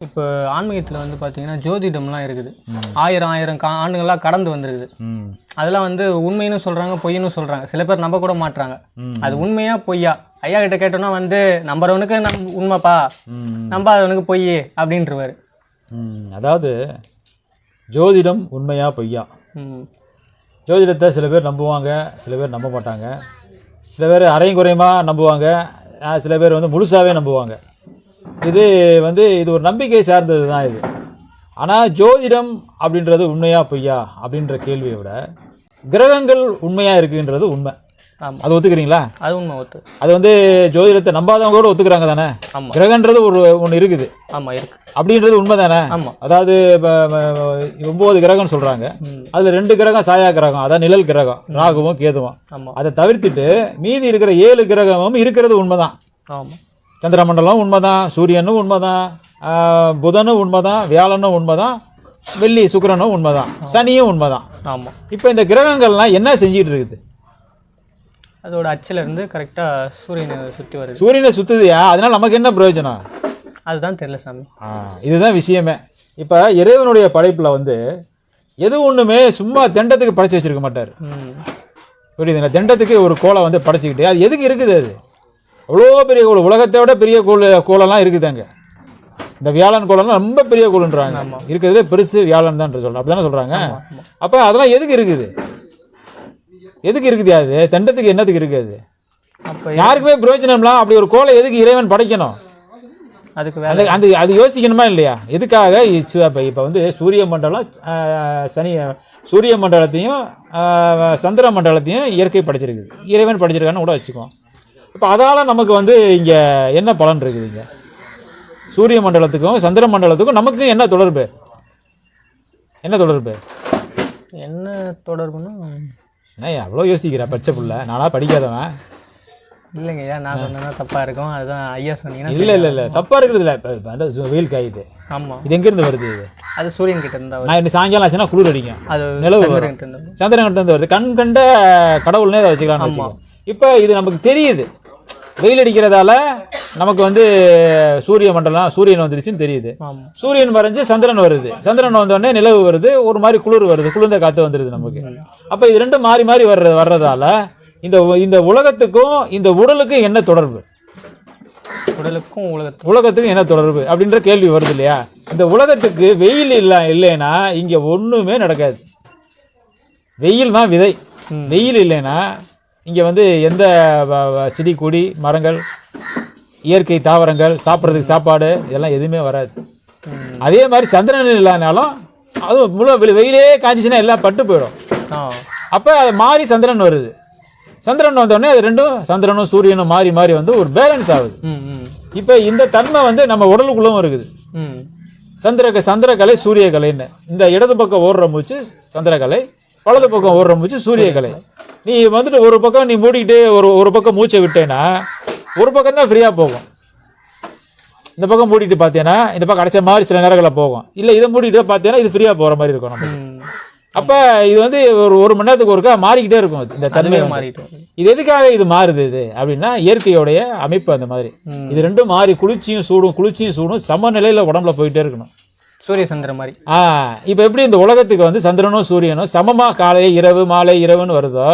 இப்போ ஆன்மீகத்தில் வந்து பார்த்தீங்கன்னா ஜோதிடம்லாம் இருக்குது. ஆயிரம் ஆண்டுகளாக கடந்து வந்துருக்குது. அதெல்லாம் வந்து உண்மைன்னு சொல்கிறாங்க, பொய்ன்னு சொல்கிறாங்க. சில பேர் நம்ப கூட மாட்டுறாங்க. அது உண்மையா பொய்யா? ஐயா கிட்ட கேட்டோன்னா வந்து நம்புறவனுக்கு உண்மைப்பா, நம்பாதவனுக்கு பொய் அப்படின்றவாரு. அதாவது ஜோதிடம் உண்மையா பொய்யா? ஜோதிடத்தை சில பேர் நம்புவாங்க, சில பேர் நம்ப மாட்டாங்க. சில பேர் அரையும் குறையுமாக நம்புவாங்க, சில பேர் வந்து முழுசாகவே நம்புவாங்க. இது ஒரு நம்பிக்கை சார்ந்தது தான் இது. ஆனால் ஜோதிடம் அப்படின்றது உண்மையா பொய்யா அப்படின்ற கேள்வியை விட கிரகங்கள் உண்மையாக இருக்குன்றது உண்மை. அது ஒத்துக்கிறீங்களா? அது உண்மை. அது ஜோதிடத்தை நம்பாதவங்க கூட ஒத்துக்கிறாங்க தானே. கிரகன்றது ஒன்று இருக்குது. ஆமாம், இருக்கு. அப்படின்றது உண்மை தானே. அதாவது 9 கிரகம்னு சொல்கிறாங்க. அதில் 2 கிரகம் சாயா கிரகம், அதாவது நிழல் கிரகம், ராகுவும் கேதுவும். அதை தவிர்த்துட்டு மீதி இருக்கிற 7 கிரகமும் இருக்கிறது உண்மைதான். ஆமாம். சந்திரமண்டலம் உண்மைதான், சூரியனும் உண்மைதான், புதனும் உண்மைதான், வியாழனும் உண்மைதான், வெள்ளி சுக்கிரனும் உண்மைதான், சனியும் உண்மைதான். ஆமாம். இப்போ இந்த கிரகங்கள்லாம் என்ன செஞ்சிட்டு இருக்குது? அதோட அச்சில் இருந்து கரெக்டாக சூரியனை சுற்றி வருது. சூரியனை சுற்றுதுயா, அதனால் நமக்கு என்ன பிரயோஜனம்? அதுதான் தெரியல சாமி. இதுதான் விஷயமே. இப்போ இறைவனுடைய படைப்பில் எது ஒன்றுமே சும்மா தெண்டத்துக்கு படைச்சி வச்சிருக்க மாட்டார். புரியுதுங்களா? தெண்டத்துக்கு ஒரு கோலை படைச்சிக்கிட்டு அது எதுக்கு இருக்குது? அது அவ்வளோ பெரிய கோள், உலகத்தை விட பெரிய கோலெல்லாம் இருக்குதாங்க. இந்த வியாழன் கோலெல்லாம் ரொம்ப பெரிய கோளுன்றாங்க. இருக்கிறதுலே பெருசு வியாழன் தான் சொல்கிறாங்க. அப்படி தானே சொல்கிறாங்க. அப்போ அதெல்லாம் எதுக்கு இருக்குது? எதுக்கு இருக்குது? அது தண்டத்துக்கு என்னத்துக்கு இருக்குது? அப்போ யாருக்குமே பிரயோஜனம்லாம். அப்படி ஒரு கோலை எதுக்கு இறைவன் படைக்கணும்? அதுக்கு அது யோசிக்கணுமா இல்லையா? எதுக்காக? இப்போ சூரிய மண்டலம், சூரிய மண்டலத்தையும் சந்திர மண்டலத்தையும் இயற்கை படைச்சிருக்குது, இறைவன் படைச்சிருக்கான்னு கூட வச்சுக்குவோம். இப்போ அதால் நமக்கு இங்கே என்ன பலன் இருக்குது? இங்கே சூரிய மண்டலத்துக்கும் சந்திர மண்டலத்துக்கும் நமக்கும் என்ன தொடர்பு? என்ன தொடர்புன்னா நான் அவ்வளோ யோசிக்கிறேன். படித்த புள்ள, நானாக படிக்காதவன் இல்லைங்க ஐயா. நான் சொன்னா தப்பாக இருக்கும், அதுதான் ஐயா சொன்னீங்கன்னா. இல்லை தப்பாக இருக்கிறது இல்லை. இப்போ வெயில் காயுது. ஆமாம். இது எங்கேருந்து வருது? அது சூரியன் கிட்ட இருந்தா. நான் இன்னைக்கு சாயங்காலம் ஆச்சுன்னா குளிர் அடிக்கும், அது நிலவு சந்திரன் கிட்ட இருந்து வருது. கண் கண்ட கடவுள்னே அதை வச்சுக்கலாம். இப்போ இது நமக்கு தெரியுது. வெயில் அடிக்கிறதால நமக்கு சூரிய மண்டலம், சூரியன் வந்துருச்சுன்னு தெரியுது. சூரியன் மறைஞ்சு சந்திரன் வருது, சந்திரன் வந்தோடனே நிலவு வருது, ஒரு மாதிரி குளிர் வருது, குளிர்ந்த காற்று வந்துடுது நமக்கு. அப்போ இது ரெண்டும் மாறி மாறி வர்றதால இந்த உலகத்துக்கும் இந்த உடலுக்கும் என்ன தொடர்பு? உலகத்துக்கும் என்ன தொடர்பு அப்படின்ற கேள்வி வருது இல்லையா? இந்த உலகத்துக்கு வெயில் இல்லைன்னா இங்கே ஒன்றுமே நடக்காது. வெயில் தான் விதை. வெயில் இல்லைன்னா இங்கே எந்த செடி கொடி மரங்கள், இயற்கை தாவரங்கள், சாப்பிட்றதுக்கு சாப்பாடு, இதெல்லாம் எதுவுமே வராது. அதே மாதிரி சந்திரன் இல்லைனாலும் அதுவும் முழு வெயிலே காய்ச்சிச்சுன்னா எல்லாம் பட்டு போயிடும். அப்போ அது மாறி சந்திரன் வருது. சந்திரன் வந்தோடனே அது ரெண்டும், சந்திரனும் சூரியனும் மாறி மாறி ஒரு பேலன்ஸ் ஆகுது. இப்போ இந்த தன்மை நம்ம உடலுக்குள்ளவும் இருக்குது. சந்திரக்கலை சூரியக்கலைன்னு. இந்த இடது பக்கம் ஓடுற மூச்சு சந்திரக்கலை, வலது பக்கம் ஓடுற மூச்சு சூரியக்கலை. நீ ஒரு பக்கம் நீ மூடிக்கிட்டு ஒரு பக்கம் மூச்சை விட்டேன்னா ஒரு பக்கம் தான் ஃப்ரீயாக போகும். இந்த பக்கம் மூடிட்டு பார்த்தேன்னா இந்த பக்கம் அடைச்ச மாதிரி சில நேரங்களில் போகும். இல்லை இதை மூடிட்டு பார்த்தேன்னா இது ஃப்ரீயாக போகிற மாதிரி இருக்கும் நம்ம. அப்போ இது ஒரு மணி நேரத்துக்கு ஒருக்கா மாறிக்கிட்டே இருக்கும். இந்த தன்மை மாறிட்டு இது எதுக்காக இது மாறுது? இது அப்படின்னா இயற்கையோடைய அமைப்பு அந்த மாதிரி. இது ரெண்டும் மாறி குளிர்ச்சியும் சூடும் சமநிலையில் உடம்புல போயிட்டே இருக்கணும். சூரிய சந்திரன் மாதிரி. இப்போ எப்படி இந்த உலகத்துக்கு சந்திரனும் சூரியனும் சமமாக காலை இரவு மாலை இரவுன்னு வருதோ,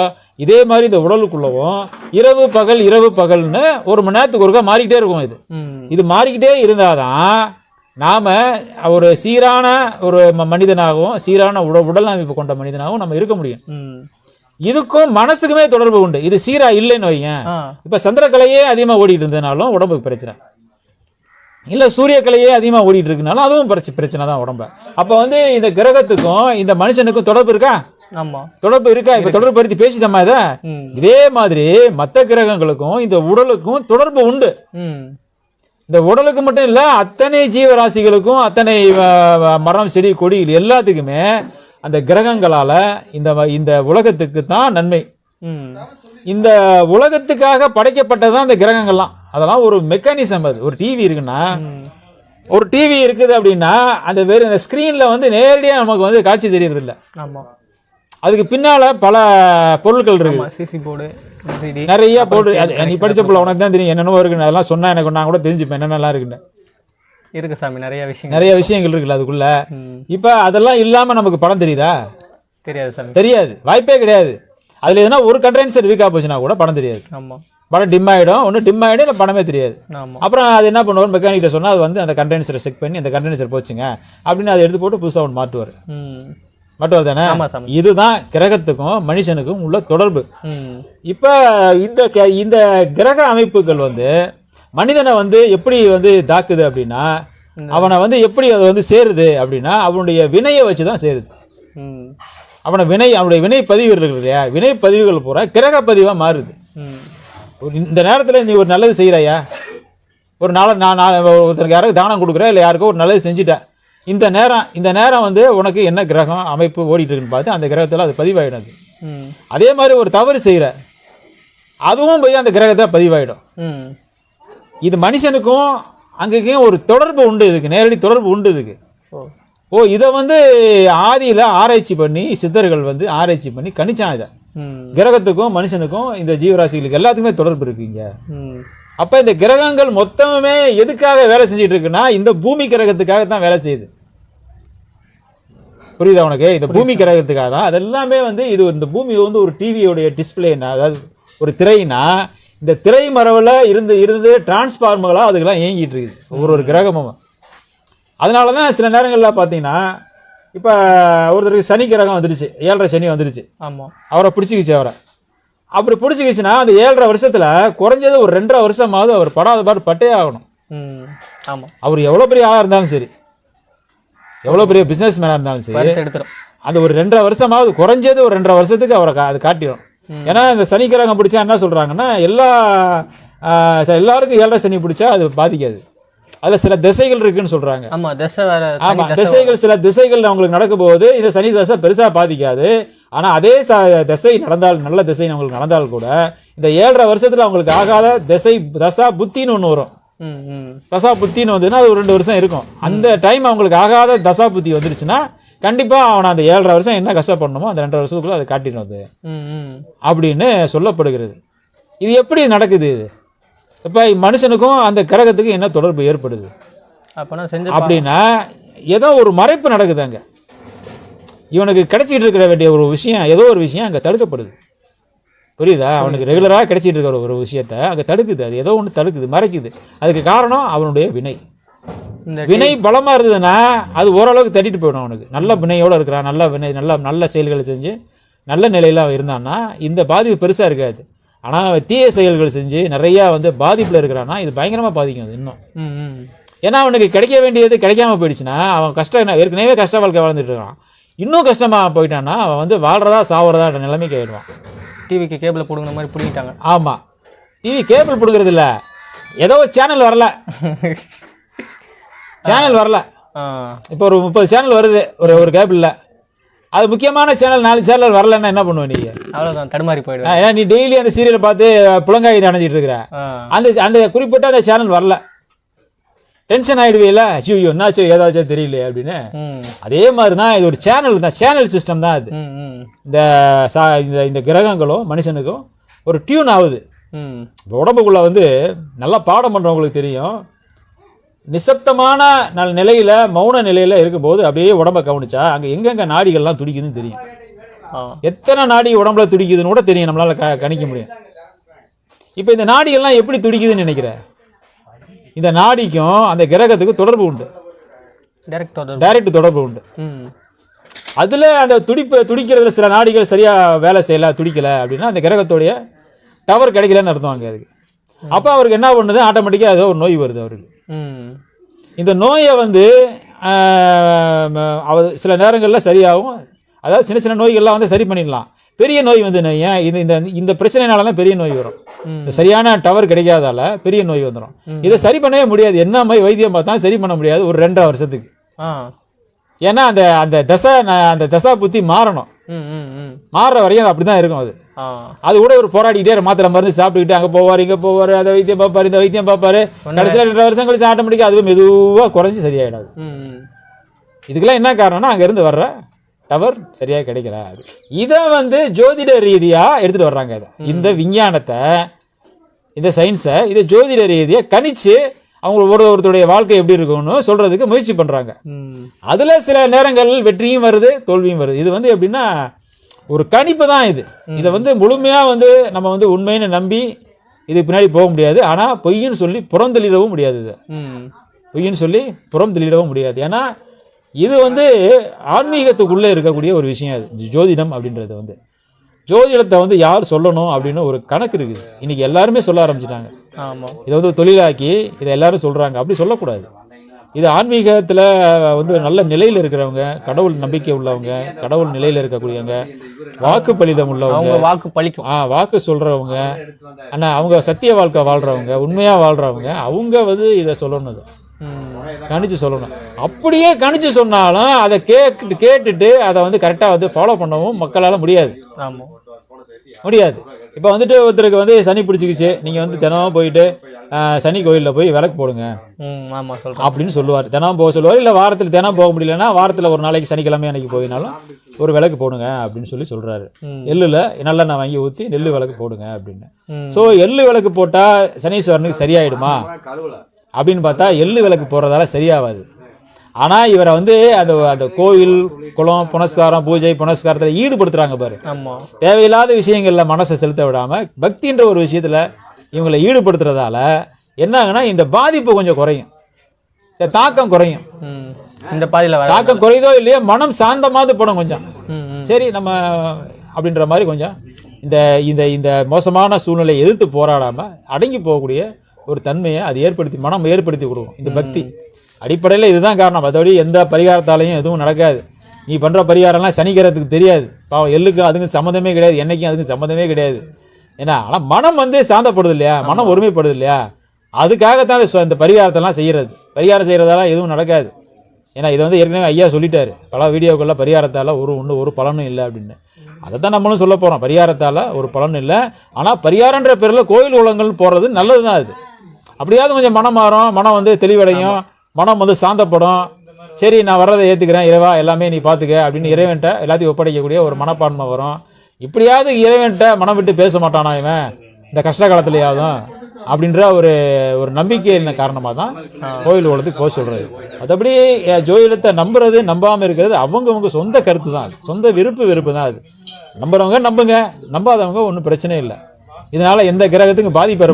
இதே மாதிரி இந்த உடலுக்குள்ளவும் இரவு பகல்னு ஒரு மணி நேரத்துக்கு ஒருக்கா மாறிக்கிட்டே இருக்கும். இது மாறிக்கிட்டே இருந்தாதான் நாம் ஒரு சீரான ஒரு மனிதனாகவும் சீரான உடல் அமைப்பு கொண்ட மனிதனாகவும் நம்ம இருக்க முடியும். இதுக்கும் மனசுக்குமே தொடர்பு உண்டு. இது சீரா இல்லைன்னு வைங்க. இப்போ சந்திரக்கலையே அதிகமாக ஓடிட்டு இருந்ததுனாலும் உடம்புக்கு பிரச்சனை இல்லை, சூரியக்கலையே அதிகமாக ஓடிட்டு இருக்குனாலும் அதுவும் பிரச்சனை தான் உடம்ப. அப்போ இந்த கிரகத்துக்கும் இந்த மனுஷனுக்கும் தொடர்பு இருக்கா? தொடர்பு இருக்கா? இப்போ தொடர்பு படுத்தி பேசிட்டோமா? இதே மாதிரி மற்ற கிரகங்களுக்கும் இந்த உடலுக்கும் தொடர்பு உண்டு. இந்த உடலுக்கு மட்டும் இல்லை, அத்தனை ஜீவராசிகளுக்கும், அத்தனை மரம் செடி கொடி எல்லாத்துக்குமே அந்த கிரகங்களால் இந்த உலகத்துக்கு தான் நன்மை. இந்த உலகத்துக்காக படைக்கப்பட்டதான் இந்த கிரகங்கள்லாம். அதெல்லாம் ஒரு மெக்கானிசம். அது ஒரு டிவி இருக்குன்னா, ஒரு டிவி இருக்குது அப்படின்னா அந்த வேறு இந்த ஸ்க்ரீனில் நேரடியாக நமக்கு காட்சி தெரியறது இல்லை. அதுக்கு பின்னால் பல பொருட்கள் இருக்கு. சிசி போர்டு, நிறைய போர்டு. நீ படித்த பிள்ளை உனக்கு தான் தெரியும் என்னென்னவோ இருக்குன்னு. அதெல்லாம் சொன்னால் எனக்கு நான் கூட தெரிஞ்சுப்பேன் என்னென்னலாம் இருக்குன்னு. இருக்கு சாமி, நிறைய விஷயங்கள் இருக்குல்ல அதுக்குள்ள. ம். இப்போ அதெல்லாம் இல்லாமல் நமக்கு படம் தெரியுதா? தெரியாது சாமி. தெரியாது, வாய்ப்பே கிடையாது. அதில் எதுனா ஒரு கண்டென்சர் வீக்காக போச்சுன்னா கூட படம் தெரியாது. ஆமாம். படம் டிம் ஆகிடும், ஒன்று டிம் ஆகிடும், இல்லை படமே தெரியாது. ஆமாம். அப்புறம் அது என்ன பண்ணுவார், மெக்கானிக்கிட்ட சொன்னால் அது வந்து அந்த கண்டென்சரை செக் பண்ணி அந்த கண்டென்சர் போச்சுங்க அப்படின்னு அதை எடுத்து போட்டு புதுசாக ஒன்று மாட்டுவார். ம். மாட்டுவார் தானே? ஆமாம் சாமி. இதுதான் கிரகத்துக்கும் மனுஷனுக்கும் உள்ள தொடர்பு. ம். இப்போ இந்த கிரக அமைப்புகள் வந்து மனிதனை வந்து எப்படி வந்து தாக்குது அப்படின்னா, அவனை வந்து எப்படி அது வந்து சேருது அப்படின்னா அவனுடைய வினையை வச்சு தான் சேருது. ம். அவனுடைய வினை பதிவுகள் இருக்குது இல்லையா, வினை பதிவுகள் பூரா கிரக பதிவாக மாறுது. ம். இந்த நேரத்தில் நீ ஒரு நல்லது செய்கிறாயா, ஒரு நான் ஒருத்தருக்கு யாருக்கு தானம் கொடுக்குற, இல்லை யாருக்கோ ஒரு நல்லது செஞ்சுட்டேன், இந்த நேரம் வந்து உனக்கு என்ன கிரகம் அமைப்பு ஓடிட்டு இருக்குன்னு பார்த்து அந்த கிரகத்தில் அது பதிவாயிடும். ம். அதே மாதிரி ஒரு தவறு செய்கிற அதுவும் போய் அந்த கிரகத்தை பதிவாயிடும். ம். இது மனுஷனுக்கும் அங்கேயும் ஒரு தொடர்பு உண்டு, இதுக்கு நேரடி தொடர்பு உண்டு இதுக்கு. இதை வந்து ஆதியில் ஆராய்ச்சி பண்ணி சித்தர்கள் வந்து ஆராய்ச்சி பண்ணி கணிச்சான் இதை. கிரகத்துக்கும் மனுஷனுக்கும் இந்த ஜீவராசிகளுக்கு எல்லாத்துக்குமே தொடர்பு இருக்குங்க. அப்போ இந்த கிரகங்கள் மொத்தமே எதுக்காக வேலை செஞ்சுட்டு இருக்குன்னா இந்த பூமி கிரகத்துக்காக தான் வேலை செய்யுது. புரியுதா உனக்கு? இந்த பூமி கிரகத்துக்காக தான் அதெல்லாமே வந்து இது. இந்த பூமி வந்து ஒரு டிவியோடைய டிஸ்பிளேனா, அதாவது ஒரு திரைனா, இந்த திரை மரவில் இருந்து டிரான்ஸ்ஃபார்மர்களாக அதுக்கெல்லாம் இயங்கிட்டு இருக்குது ஒரு கிரகமும். அதனால தான் சில நேரங்களில் பார்த்தீங்கன்னா இப்போ ஒருத்தருக்கு சனி கிரகம் வந்துடுச்சு, 7.5 சனி வந்துடுச்சு. ஆமாம். அவரை பிடிச்சிக்கிச்சு. அவரை அப்படி பிடிச்சிக்கிச்சுன்னா அந்த 7.5 வருஷத்தில் குறைஞ்சது ஒரு 2.5 வருஷமாவது அவர் படாத பாடு பட்டே ஆகணும். ஆமாம். அவர் எவ்வளோ பெரிய ஆளாக இருந்தாலும் சரி, எவ்வளோ பெரிய பிஸ்னஸ் மேனாக இருந்தாலும் சரி, அந்த ஒரு 2.5 வருஷமாவது குறைஞ்சது ஒரு 2.5 வருஷத்துக்கு அவரை அது காட்டிடும். ஏன்னா இந்த சனி கிரகம் பிடிச்சா என்ன சொல்கிறாங்கன்னா எல்லாருக்கும் 7.5 சனி பிடிச்சா அது பாதிக்காது. அதில் சில திசைகள் இருக்குன்னு சொல்கிறாங்க. ஆமாம், திசைகள் சில திசைகள் அவங்களுக்கு நடக்கும்போது இந்த சனி தசை பெருசாக பாதிக்காது. ஆனால் அதே திசை நடந்தால், நல்ல திசை அவங்களுக்கு நடந்தால் கூட இந்த 7.5 வருஷத்தில் அவங்களுக்கு ஆகாத தசா புத்தின்னு ஒன்று வரும். தசா புத்தின்னு வந்ததுன்னா அது ஒரு 2 வருஷம் இருக்கும். அந்த டைம் அவங்களுக்கு ஆகாத தசா புத்தி வந்துருச்சுன்னா கண்டிப்பாக அவனை அந்த 7.5 வருஷம் என்ன கஷ்டப்படணுமோ அந்த 2.5 வருஷத்துக்குள்ள அதை காட்டிடும் அது அப்படின்னு சொல்லப்படுகிறது. இது எப்படி நடக்குது? இப்போ மனுஷனுக்கும் அந்த கிரகத்துக்கும் என்ன தொடர்பு ஏற்படுது அப்படின்னா ஏதோ ஒரு மறைப்பு நடக்குது அங்கே. இவனுக்கு கிடைச்சிட்டு இருக்கிற வேண்டிய ஒரு விஷயம், ஏதோ ஒரு விஷயம் அங்கே தடுக்கப்படுது. புரியுதா? அவனுக்கு ரெகுலராக கிடைச்சிட்டு இருக்கிற ஒரு விஷயத்த அங்கே தடுக்குது. அது ஏதோ ஒன்று தடுக்குது, மறைக்குது. அதுக்கு காரணம் அவனுடைய வினை பலமாக இருந்ததுன்னா அது ஓரளவுக்கு தட்டிட்டு போயிடும். அவனுக்கு நல்ல வினையோடு இருக்கிறான், நல்ல செயல்களை செஞ்சு நல்ல நிலையில் இருந்தான்னா இந்த பாதிப்பு பெருசாக இருக்காது. ஆனால் தீய செயல்கள் செஞ்சு நிறையா வந்து பாதிப்பில் இருக்கிறான்னா இது பயங்கரமாக பாதிக்கும் அது இன்னும். ஏன்னா அவனுக்கு கிடைக்க வேண்டியது கிடைக்காம போயிடுச்சுன்னா அவன் ஏற்கனவே கஷ்ட வாழ்க்கை வாழ்ந்துட்டு இருக்கான். இன்னும் கஷ்டமாக போயிட்டான்னா அவன் வந்து வாழ்றதா சாவறதா நிலைமைக்கு ஆயிடுவான். டிவிக்கு கேபிள் பிடுங்கிற மாதிரி பிடிக்கிட்டாங்க. ஆமாம், டிவி கேபிள் பிடுங்கிறது இல்லை, ஏதோ ஒரு சேனல் வரல. இப்போ ஒரு 30 சேனல் வருது ஒரு கேபிளில். அது முக்கியமான சேனல் 4 சேனல் வரலன்னா என்ன பண்ணுவ நீ? அவ்வளோதான், தடுமாறி போயிடுவேன். ஏன்னா நீ டெய்லி அந்த சீரியலை பார்த்து புலங்காய் அடைஞ்சிட்டு இருக்கிற. அந்த குறிப்பிட்ட அந்த சேனல் வரல, டென்ஷன் ஆகிடுவீல. ஐயோ என்னாச்சோ ஏதாச்சும் தெரியல அப்படின்னு. அதே மாதிரி தான் இது ஒரு சேனல் தான், சேனல் சிஸ்டம் தான் அது. இந்த கிரகங்களும் மனுஷனுக்கும் ஒரு டியூன் ஆகுது. இப்போ உடம்புக்குள்ள வந்து நல்லா பாடம் பண்ணுறவங்களுக்கு தெரியும், நிசப்தமான நிலையில் மௌன நிலையில் இருக்கும்போது அப்படியே உடம்பை கவனிச்சா அங்கே எங்கெங்கே நாடிகள்லாம் துடிக்குதுன்னு தெரியும். எத்தனை நாடி உடம்புல துடிக்குதுன்னு கூட தெரியும், நம்மளால் கணிக்க முடியும். இப்போ இந்த நாடிகள்லாம் எப்படி துடிக்குதுன்னு நினைக்கிற? இந்த நாடிக்கும் அந்த கிரகத்துக்கும் தொடர்பு உண்டு, டைரக்ட் தொடர்பு உண்டு. அதில் அந்த துடிக்கிறதுல சில நாடிகள் சரியாக வேலை செய்யலை, துடிக்கலை அப்படின்னா அந்த கிரகத்தோடைய டவர் கிடைக்கலன்னு அர்த்தம் அங்கே அதுக்கு. அப்போ அவருக்கு என்ன பண்ணுது, ஆட்டோமேட்டிக்காக ஏதோ ஒரு நோய் வருது அவருக்கு. இந்த நோயை வந்து சில நேரங்களில் சரியாகும். அதாவது சின்ன சின்ன நோய்கள்லாம் வந்து சரி பண்ணிடலாம். பெரிய நோய் வந்து ஏன் இந்த பிரச்சனைனால தான் பெரிய நோய் வரும். சரியான டவர் கிடைக்காதால பெரிய நோய் வந்துடும். இதை சரி பண்ணவே முடியாது, என்ன மாதிரி வைத்தியம் பார்த்தாலும் சரி பண்ண முடியாது ஒரு 2.5 வருஷத்துக்கு. ஏன்னா அந்த தசா புத்தி மாறணும். மாறுற வரையும் அப்படி தான் இருக்கும். அது கூட ஒரு போராடிக்கிட்டே மாத்திரை மருந்து சாப்பிட்டுக்கிட்டு அங்கே போவார், இங்கே போவார், அதை வைத்தியம் பார்ப்பார், இந்த வைத்தியம் பார்ப்பாரு. கடைசியில் 2.5 வருஷம் கழிச்சு ஆட்டோமேட்டிக்காக அதுவும் மெதுவாக குறைஞ்சி சரியாயிடாது. இதுக்கெல்லாம் என்ன காரணம்னா அங்கேருந்து வர்ற டவர் சரியாக கிடைக்கல. இதை வந்து ஜோதிட ரீதியாக எடுத்துகிட்டு வர்றாங்க. இந்த விஞ்ஞானத்தை, இந்த சயின்ஸை இதை ஜோதிட ரீதியாக கணிச்சு அவங்க ஒருத்தருடைய வாழ்க்கை எப்படி இருக்கும்னு சொல்கிறதுக்கு முயற்சி பண்ணுறாங்க. அதில் சில நேரங்கள் வெற்றியும் வருது, தோல்வியும் வருது. இது வந்து எப்படின்னா ஒரு கணிப்பு தான் இது. இதை வந்து முழுமையாக வந்து நம்ம வந்து உண்மைன்னு நம்பி இதுக்கு பின்னாடி போக முடியாது. ஆனால் பொய்ன்னு சொல்லி புறந்தள்ளிடவும் முடியாது. இதை பொய்ன்னு சொல்லி புறந்தள்ளிடவும் முடியாது. ஏன்னா இது வந்து ஆன்மீகத்துக்குள்ளே இருக்கக்கூடிய ஒரு விஷயம். அது ஜோதிடம் அப்படின்றது வந்து ஜோதிடத்தை வந்து யார் சொல்லணும் அப்படின்னு ஒரு கணக்கு இருக்குது. இன்னைக்கு எல்லாருமே சொல்ல ஆரம்பிச்சிட்டாங்க. இதை வந்து தொழிலாக்கி இதை எல்லாரும் சொல்கிறாங்க. அப்படி சொல்லக்கூடாது. இது ஆன்மீகத்தில் வந்து நல்ல நிலையில் இருக்கிறவங்க, கடவுள் நம்பிக்கை உள்ளவங்க, கடவுள் நிலையில் இருக்கக்கூடியவங்க, வாக்கு பலிதம் உள்ளவங்க, வாக்கு பலிக்கும் வாக்கு சொல்கிறவங்க, ஆனால் அவங்க சத்திய வாழ்க்கை வாழ்கிறவங்க, உண்மையாக வாழ்கிறவங்க, அவங்க வந்து இதை சொல்லணும். கணிச்சு சொல்லணும். அப்படியே கணிச்சு சொன்னாலும் அதை கேட்டுட்டு அதை வந்து கரெக்டாக வந்து ஃபாலோ பண்ணவும் மக்களால் முடியாது. இப்போ வந்துட்டு ஒருத்தருக்கு வந்து சனி பிடிச்சிக்கிச்சு, நீங்கள் வந்து தினமும் போயிட்டு சனி கோயிலில் போய் விளக்கு போடுங்க அப்படின்னு சொல்லுவார். தினம் போக சொல்லுவார். இல்லை வாரத்தில் தினம் போக முடியலன்னா வாரத்தில் ஒரு நாளைக்கு சனிக்கிழமை அன்னைக்கு போயினாலும் ஒரு விளக்கு போடுங்க அப்படின்னு சொல்லி சொல்கிறாரு. எள்ளில் நல்லெண்ணெய் வாங்கி ஊற்றி நெல் விளக்கு போடுங்க அப்படின்னு. ஸோ எள்ளு விளக்கு போட்டால் சனீஸ்வரனுக்கு சரியாயிடுமா அப்படின்னு பார்த்தா எள்ளு விளக்கு போடுறதால சரியாகாது. ஆனால் இவரை வந்து அந்த கோவில் குளம் புனஸ்காரம் பூஜை புனஸ்காரத்தில் ஈடுபடுத்துகிறாங்க பாரு. தேவையில்லாத விஷயங்களில் மனசை செலுத்த விடாமல் பக்தின்ற ஒரு விஷயத்தில் இவங்களை ஈடுபடுத்துறதால என்ன ஆகுனா இந்த பாதிப்பு கொஞ்சம் குறையும், தாக்கம் குறையும். இந்த பாதியில் தாக்கம் குறையதோ இல்லையோ மனம் சாந்தமாவது படும் கொஞ்சம். சரி நம்ம அப்படின்ற மாதிரி கொஞ்சம் இந்த இந்த இந்த மோசமான சூழ்நிலையை எதிர்த்து போராடாமல் அடங்கி போகக்கூடிய ஒரு தன்மையை அது மனம் ஏற்படுத்தி கொடுக்கும். இந்த பக்தி அடிப்படையில் இதுதான் காரணம். மற்றபடி எந்த பரிகாரத்தாலையும் எதுவும் நடக்காது. நீ பண்ணுற பரிகாரம்லாம் சனிக்கிறதுக்கு தெரியாது. பாவம் எள்ளுக்கு அதுக்கு சம்மந்தமே கிடையாது, என்னைக்கும் அதுக்கு சம்மந்தமே கிடையாது. ஏன்னா ஆனால் மனம் வந்து சாந்தப்படுது இல்லையா, மனம் ஒருமைப்படுது இல்லையா, அதுக்காகத்தான் இந்த பரிகாரத்தெல்லாம் செய்கிறது. பரிகாரம் செய்கிறதால எதுவும் நடக்காது. ஏன்னா இதை வந்து ஏற்கனவே ஐயா சொல்லிட்டாரு பல வீடியோக்களில், பரிகாரத்தால் ஒரு பலனும் இல்லை அப்படின்னு. அதை தான் நம்மளும் சொல்ல போகிறோம். பரிகாரத்தால் ஒரு பலனும் இல்லை. ஆனால் பரிகாரன்ற பேரில் கோயில் உலகங்கள் போகிறது நல்லது தான். அது அப்படியாவது கொஞ்சம் மனம் மாறும், மனம் வந்து தெளிவடையும், மனம் வந்து சாந்தப்படும். சரி நான் வர்றதை ஏற்றுக்கிறேன், இறைவா எல்லாமே நீ பார்த்துக்க அப்படின்னு இறைவன்ட்ட எல்லாத்தையும் ஒப்படைக்கக்கூடிய ஒரு மனப்பான்மை வரும். இப்படியாவது இறைவன்ட்ட மனம் விட்டு பேச மாட்டானா இவன் இந்த கஷ்ட காலத்துலையாவதும் அப்படின்ற ஒரு நம்பிக்கையின் காரணமாக தான் கோயில் உலகத்துக்கு போக சொல்கிறது. மற்றபடி ஜோதிடத்தை நம்புறது நம்பாமல் இருக்கிறது அவங்கவுங்க சொந்த கருத்து தான், சொந்த வெறுப்பு தான். அது நம்புறவங்க நம்புங்க, நம்பாதவங்க ஒன்றும் பிரச்சனை இல்லை. இதனால் எந்த கிரகத்துக்கும் பாதிப்பு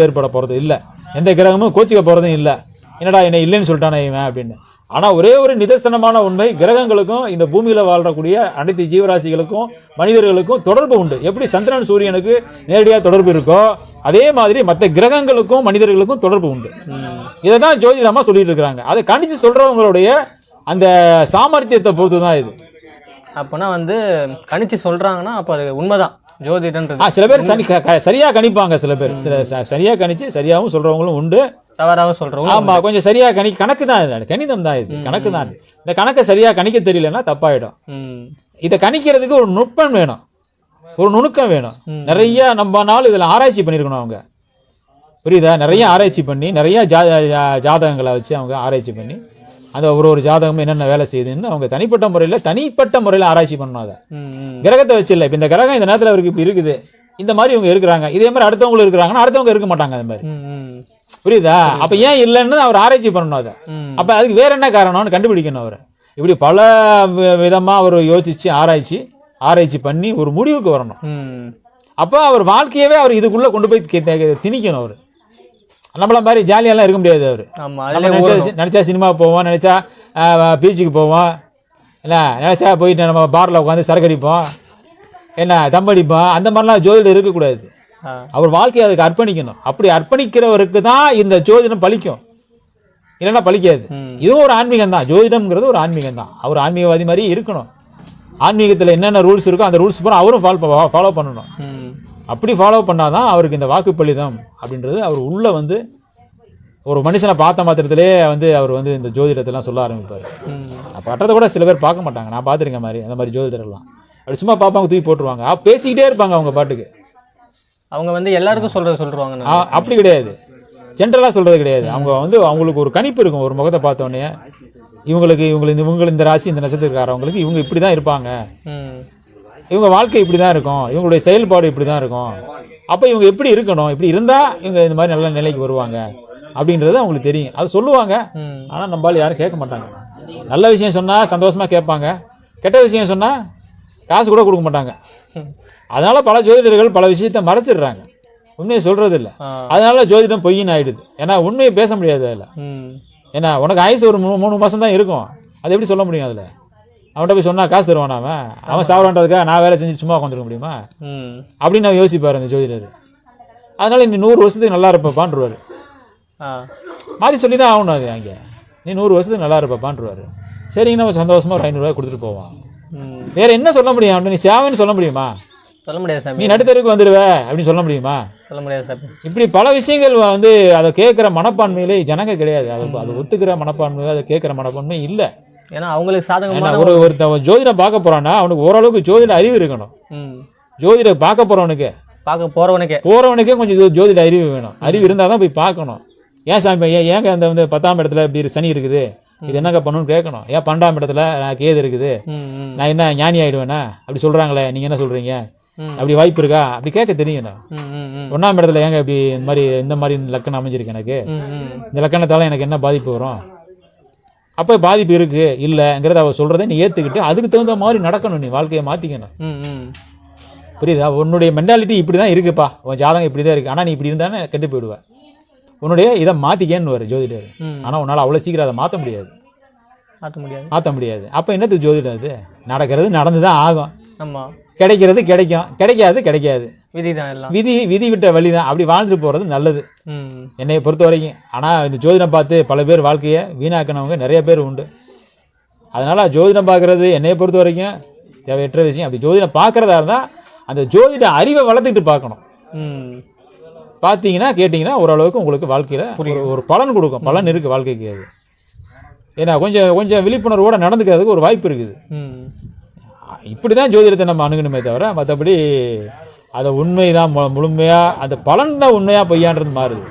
ஏற்பட போகிறது இல்லை, எந்த கிரகமும் கோச்சிக்க போகிறதும் இல்லை. என்னடா என்னை இல்லைன்னு சொல்லிட்டானே இவன் அப்படின்னு. ஆனால் ஒரே ஒரு நிதர்சனமான உண்மை, கிரகங்களுக்கும் இந்த பூமியில் வாழ்றக்கூடிய அனைத்து ஜீவராசிகளுக்கும் மனிதர்களுக்கும் தொடர்பு உண்டு. எப்படி சந்திரன் சூரியனுக்கு நேரடியாக தொடர்பு இருக்கோ அதே மாதிரி மற்ற கிரகங்களுக்கும் மனிதர்களுக்கும் தொடர்பு உண்டு. இதை தான் ஜோதிடமாக சொல்லிட்டு இருக்கிறாங்க. அதை கணிச்சு சொல்கிறவங்களுடைய அந்த சாமர்த்தியத்தை பொறுத்து தான் இது. அப்போனா வந்து கணிச்சு சொல்கிறாங்கன்னா அப்போ அது உண்மைதான் ஜோதிடன்றது. சில பேர் சரியாக கணிப்பாங்க, சில பேர் சரியாக கணிச்சு சரியாகவும் சொல்கிறவங்களும் உண்டு, தவறாக சொல்கிறவங்க. ஆமாம், கொஞ்சம் சரியாக கணக்கு தான் இது, கணிதம் தான் இது, கணக்கு தான். இந்த கணக்கை சரியாக கணிக்க தெரியலன்னா தப்பாயிடும். இதை கணிக்கிறதுக்கு ஒரு நுட்பம் வேணும், ஒரு நுணுக்கம் வேணும். நிறைய நம்ம நாள் இதில் ஆராய்ச்சி பண்ணியிருக்கணும் அவங்க, புரியுதா? நிறைய ஆராய்ச்சி பண்ணி நிறைய ஜாதகங்களை வச்சு அவங்க ஆராய்ச்சி பண்ணி அந்த ஒரு ஜாதகம் என்னென்ன வேலை செய்யுதுன்னு அவங்க தனிப்பட்ட முறையில் ஆராய்ச்சி பண்ணணும். அதை கிரகத்தை வச்சு இல்லை. இப்போ இந்த கிரகம் இந்த நேரத்தில் அவருக்கு இப்படி இருக்குது, இந்த மாதிரி இவங்க இருக்கிறாங்க, இதே மாதிரி அடுத்தவங்களும் இருக்கிறாங்கன்னா அடுத்தவங்க இருக்க மாட்டாங்க அது மாதிரி, புரியுதா? அப்போ ஏன் இல்லைன்னு அவர் ஆராய்ச்சி பண்ணணும். அதை அப்போ அதுக்கு வேற என்ன காரணம்னு கண்டுபிடிக்கணும். அவர் இப்படி பல விதமாக அவர் யோசிச்சு ஆராய்ச்சி பண்ணி ஒரு முடிவுக்கு வரணும். அப்போ அவர் வாழ்க்கையவே அவர் இதுக்குள்ளே கொண்டு போய் திணிக்கணும். அவர் நம்மள மாதிரி ஜாலியெல்லாம் இருக்க முடியாது. அவர் நினச்சா சினிமா போவோம், நினச்சா பீச்சுக்கு போவோம், இல்லை நினச்சா போயிட்டு நம்ம பாரில் உட்காந்து சரக்கு அடிப்போம், என்ன தம்படிப்போம், அந்த மாதிரிலாம் ஜோதிடம் இருக்கக்கூடாது. அவர் வாழ்க்கையை அதுக்கு அர்ப்பணிக்கணும். அப்படி அர்ப்பணிக்கிறவருக்கு தான் இந்த ஜோதிடம் பலிக்கும், இல்லைன்னா பலிக்காது. இதுவும் ஒரு ஆன்மீகம் தான், ஜோதிடம்ங்கிறது ஒரு ஆன்மீகம் தான். அவர் ஆன்மீகவாதி மாதிரி இருக்கணும். ஆன்மீகத்தில் என்னென்ன ரூல்ஸ் இருக்கோ அந்த ரூல்ஸ் பூரா அவரும் ஃபாலோ பண்ணணும். அப்படி ஃபாலோ பண்ணாதான் அவருக்கு இந்த வாக்குப்பளிதம் அப்படின்றது அவர் உள்ள வந்து ஒரு மனுஷனை பார்த்த மாத்திரத்திலே வந்து அவர் வந்து இந்த ஜோதிடத்தெல்லாம் சொல்ல ஆரம்பிப்பார். பட்டத்தை கூட சில பேர் பார்க்க மாட்டாங்க, நான் பார்த்துருக்கேன் மாதிரி அந்த மாதிரி ஜோதிடர்லாம். அப்படி சும்மா பார்ப்பாங்க, தூக்கி போட்டுருவாங்க, பேசிக்கிட்டே இருப்பாங்க அவங்க பாட்டுக்கு. அவங்க வந்து எல்லாருக்கும் சொல்லுவாங்க. அப்படி கிடையாது, ஜென்ரலாக சொல்கிறது கிடையாது. அவங்க வந்து அவங்களுக்கு ஒரு கணிப்பு இருக்கும். ஒரு முகத்தை பார்த்தோன்னே இவங்களுக்கு இந்த ராசி இந்த நட்சத்திரக்காரவங்களுக்கு இவங்க இப்படி தான் இருப்பாங்க, இவங்க வாழ்க்கை இப்படி தான் இருக்கும், இவங்களுடைய செயல்பாடு இப்படி தான் இருக்கும், அப்போ இவங்க எப்படி இருக்கணும், இப்படி இருந்தால் இவங்க இந்த மாதிரி நல்ல நிலைக்கு வருவாங்க அப்படின்றது அவங்களுக்கு தெரியும். அது சொல்லுவாங்க. ஆனால் நம்மளால யாரும் கேட்க மாட்டாங்க. நல்ல விஷயம் சொன்னால் சந்தோஷமாக கேட்பாங்க, கெட்ட விஷயம் சொன்னால் காசு கூட கொடுக்க மாட்டாங்க. அதனால் பல ஜோதிடர்கள் பல விஷயத்தை மறைச்சிடுறாங்க, உண்மையை சொல்கிறது இல்லை. அதனால ஜோதிடம் பொய்ன்னு ஆகிடுது. ஏன்னா உண்மையை பேச முடியாது அதில். ஏன்னா உனக்கு ஆயுசு ஒரு 3 மாதம் தான் இருக்கும், அது எப்படி சொல்ல முடியும்? அதில் அவன்கிட்ட போய் சொன்னால் காசு தருவான். அவன் சாப்பிட்றதுக்காக நான் வேலை செஞ்சு சும்மா உட்காந்துருக்க முடியுமா அப்படின்னு நான் யோசிப்பார் அந்த ஜோதிடர். அதனால் நீ 100 வருஷத்துக்கு நல்லா இருப்பப்பான்ருவார். மாற்றி சொல்லி தான் ஆகணும். அது அங்கே நீ 100 வருஷத்துக்கு நல்லா இருப்பப்பான்ருவார். சரிங்க, நம்ம சந்தோஷமாக ஒரு 500 ரூபாய் கொடுத்துட்டு போவான். வேறு என்ன சொல்ல முடியும்? அவன் நீ சேவைன்னு சொல்ல முடியுமா? சொல்ல முடியாது சார். நீ நடுத்தருக்கு வந்துடுவ அப்படின்னு சொல்ல முடியுமா? சொல்ல முடியாது சார். இப்படி பல விஷயங்கள் வந்து அதை கேட்குற மனப்பான்மையிலே ஜனங்க கிடையாது. அதை ஒத்துக்கிற மனப்பான்மை, அதை கேட்குற மனப்பான்மை இல்லை. ஏன்னா அவங்களுக்கு சாதகமான ஒருத்தன் ஜோதிடம் பார்க்க போறான்னா அவனுக்கு ஓரளவுக்கு ஜோதிட அறிவு இருக்கணும். ஜோதிடம் பார்க்க போறவனுக்கே கொஞ்சம் ஜோதிட அறிவு வேணும். அறிவு இருந்தால் தான் போய் பார்க்கணும். ஏன் சாமி ஏங்க அந்த வந்து 10ஆம் இடத்துல இப்படி சனி இருக்குது, இது என்னங்க பண்ணணும்னு கேட்கணும். ஏன் 12ஆம் இடத்துல நான் கேது இருக்குது, நான் என்ன ஞானி ஆயிடுவேனா அப்படி சொல்றாங்களே, நீங்க என்ன சொல்றீங்க, அப்படி வாய்ப்பு இருக்கா அப்படி கேட்க தெரியும். 1ஆம் இடத்துல ஏங்க இப்படி இந்த மாதிரி லக்கணம் அமைஞ்சிருக்கு, எனக்கு இந்த லக்கணத்தால எனக்கு என்ன பாதிப்பு வரும், அப்போ பாதிப்பு இருக்கு இல்லைங்கிறத அவ சொல்றதை நீ ஏற்றுக்கிட்டு அதுக்கு தகுந்த மாதிரி நடக்கணும். நீ வாழ்க்கையை மாற்றிக்கணும். புரியுதா? உன்னுடைய மென்டாலிட்டி இப்படி தான் இருக்குப்பா, உன் ஜாதகம் இப்படி தான் இருக்குது, ஆனால் நீ இப்படி இருந்தானே கெட்டு போயிடுவேன். உன்னுடைய இதை மாற்றிக்கேன்னு வரும் ஜோதிடர். ஆனால் உன்னால் அவ்வளோ சீக்கிரம் அதை மாற்ற முடியாது. அப்போ என்னத்துக்கு ஜோதிடம்? அது நடக்கிறது நடந்து தான் ஆகும். கிடைக்கிறது கிடைக்கும், கிடைக்காது. விதி விட்ட வழி தான். அப்படி வாழ்ந்துட்டு போகிறது நல்லது என்னைய பொறுத்த வரைக்கும். ஆனால் இந்த ஜோதிடம் பார்த்து பல பேர் வாழ்க்கையை வீணாக்கினவங்க நிறைய பேர் உண்டு. அதனால் ஜோதிடம் பார்க்குறது என்னைய பொறுத்த வரைக்கும் தேவையற்ற விஷயம். அப்படி ஜோதிடம் பார்க்குறதா இருந்தால் அந்த ஜோதிட அறிவை வளர்த்துக்கிட்டு பார்க்கணும். பார்த்தீங்கன்னா கேட்டிங்கன்னா ஓரளவுக்கு உங்களுக்கு வாழ்க்கையில் ஒரு பலன் கொடுக்கும். பலன் இருக்குது வாழ்க்கைக்கு. அது ஏன்னா கொஞ்சம் விழிப்புணர்வோடு நடந்துக்கிறதுக்கு ஒரு வாய்ப்பு இருக்குது. இப்படி தான் ஜோதிடத்தை நம்ம அணுகணுமே தவிர மற்றபடி அதை உண்மைதான் முழுமையாக அந்த பலன் தான் உண்மையாக பொய்யான்றது மாறுது.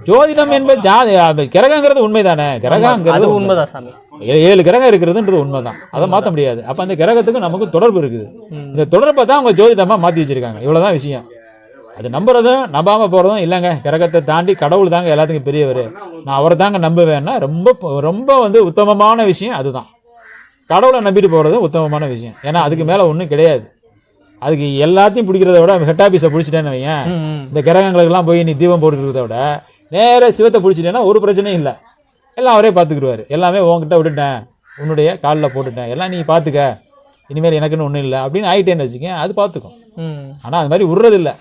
ஜோதிடம் என்பது கிரகங்கிறது உண்மை தானே. கிரகங்கிறது உண்மைதான் சாமி. 7 கிரகம் இருக்கிறதுன்றது உண்மை தான், அதை மாற்ற முடியாது. அப்போ அந்த கிரகத்துக்கு நமக்கு தொடர்பு இருக்குது. இந்த தொடர்பை தான் அவங்க ஜோதிடமாக மாற்றி வச்சுருக்காங்க. இவ்வளோதான் விஷயம். அது நம்புறதும் நம்பாமல் போகிறதும் இல்லைங்க. கிரகத்தை தாண்டி கடவுள் தாங்க எல்லாத்துக்கும் பெரியவர், நான் அவரை தாங்க நம்புவேன்னா ரொம்ப ரொம்ப வந்து உத்தமமான விஷயம். அதுதான் கடவுளை நம்பிட்டு போகிறது உத்தமமான விஷயம். ஏன்னா அதுக்கு மேலே ஒன்றும் கிடையாது. அதுக்கு எல்லாத்தையும் பிடிக்கிறத விட ஹெட் ஆஃபீஸை பிடிச்சிட்டேன்னு வையன், இந்த கிரகங்களுக்கெல்லாம் போய் நீ தீபம் போட்டுக்கிறத விட நேராக சிவத்தை பிடிச்சிட்டேன்னா ஒரு பிரச்சனையும் இல்லை. எல்லாம் அவரே பார்த்துக்கிடுவார். எல்லாமே உங்ககிட்ட விட்டுட்டேன், உன்னுடைய காலில் போட்டுட்டேன், எல்லாம் நீ பார்த்துக்க, இனிமேல் எனக்குன்னு ஒன்றும் இல்லை அப்படின்னு ஆகிட்டேன்னு வச்சுக்கேன், அது பார்த்துக்கும். ஆனால் அது மாதிரி விட்றதில்லை.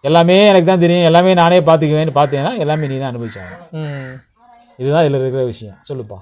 எல்லாமே எனக்கு தான் தெரியும், எல்லாமே நானே பார்த்துக்குவேன்னு பார்த்தீங்கன்னா எல்லாமே நீ தான் அனுபவிச்சாங்க. இதுதான் இதில் இருக்கிற விஷயம். சொல்லுப்பா.